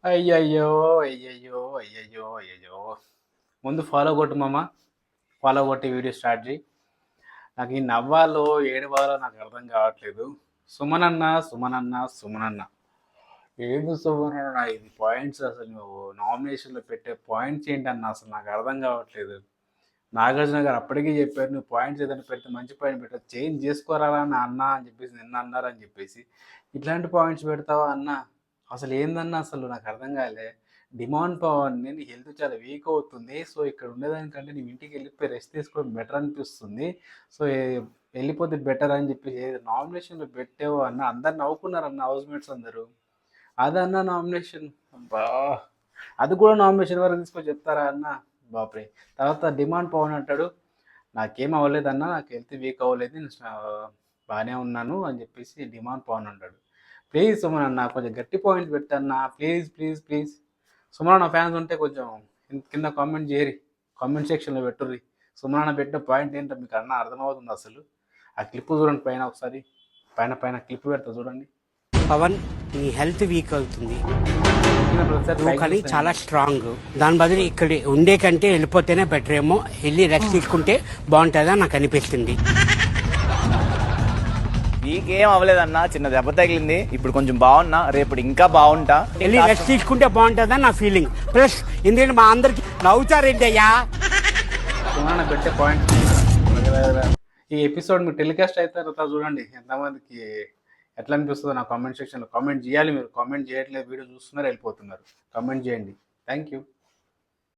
అయ్యయ్యో! అయ్యయ్యో! అయ్యయ్యో! అయ్యయ్యో! ముందు ఫాలో కొట్టు మామ. ఫాలో కొట్టి వీడియో స్టార్ట్ చెయ్యి. నాకు ఈ నవ్వాలో, ఏడవాలో నాకు అర్థం కావట్లేదు. సుమనన్న, సుమనన్న, సుమనన్న. ఏంది సుమనన్న ఇది పాయింట్స్ అసలు నువ్వు నామినేషన్‌లో పెట్టే పాయింట్స్ ఏంటన్న అసలు నాకు అర్థం కావట్లేదు. నాగార్జున గారు అప్పటికే చెప్పారు. నువ్వు పాయింట్స్ ఏదైనా పెడితే మంచి పాయింట్ పెట్టు. చేంజ్ చేసుకోరారా అన్న అని చెప్పేసి నిన్న అన్నారని చెప్పేసి. ఇట్లాంటి పాయింట్స్ పెడతావా అన్న? అసలు ఏందన్న అసలు నాకు అర్థం కాలే. డిమాండ్ పవర్ నీ హెల్త్ చాలా వీక్ అవుతుంది. సో, ఇక్కడ ఉండేదానికంటే నువ్వు ఇంటికి వెళ్ళిపోయి రెస్ట్ తీసుకోవడం బెటర్ అనిపిస్తుంది. సో, వెళ్ళిపోతే బెటర్ అని చెప్పేసి ఏదో నామినేషన్‌లో పెట్టావు అన్న. అందరు నవ్వుకున్నారన్న హౌస్‌మేట్స్ అందరూ. అదన్న నామినేషన్. అబ్బా! అది కూడా నామినేషన్ వరకు తీసుకొని చెప్తారా అన్న? బాప్రే! తర్వాత డిమాండ్ పవన్ అంటాడు, నాకేం అవ్వలేదన్నా, నాకు హెల్త్ వీక్ అవ్వలేదు. నేను బానే ఉన్నాను అని చెప్పేసి డిమాండ్ పవన్ అంటాడు. ప్లీజ్ సుమన్ అన్న కొంచెం గట్టి పాయింట్స్ పెట్టన్నా. Please, please, please. సుమన్ అన్న ఫ్యాన్స్ ఉంటే కొంచెం కింద కామెంట్ చేయరి. కామెంట్ సెక్షన్‌లో పెట్టుర్రి. సుమన్ అన్న పెట్టిన పాయింట్ ఏంటో మీకు అన్న అర్థమవుతుందా అసలు? ఆ క్లిప్ చూడండి పైన ఒకసారి. పైన పైన క్లిప్ పెడతా చూడండి. పవన్ నీ హెల్త్ వీక్ అవుతుంది, చెప్పిన ప్రతిసారి నువ్వు లైక్ కానీ చేస్తాను. చాలా స్ట్రాంగ్. దాని బదులు ఇక్కడ ఉండే కంటే వెళ్ళిపోతేనే బెటర్ ఏమో. వెళ్ళి రెస్ట్ తీసుకుంటే బాగుంటుందా నాకు అనిపిస్తుంది. నీకేం అవ్వలేదన్నా, చిన్న దెబ్బ తగిలింది. ఇప్పుడు కొంచెం బాగున్నా, రేపు ఇంకా బాగుంటా. వెళ్ళి రెస్ట్ తీసుకుంటే బాగుంటుందా నా ఫీలింగ్. ప్లస్ ఎందుకంటే మా అందరికి నవ్వుతారేంటి అయ్యా. సుమన్ పెట్టే పాయింట్ ఈ ఎపిసోడ్ మీరు టెలికాస్ట్ అయితే తర్వాత చూడండి ఎంతమందికి ఎట్లా అనిపిస్తుందో నా కామెంట్ సెక్షన్లో కామెంట్ చేయాలి. మీరు కామెంట్ చేయట్లేదు, వీడియో చూస్తున్నారు వెళ్ళిపోతున్నారు. కామెంట్ చేయండి. Thank you.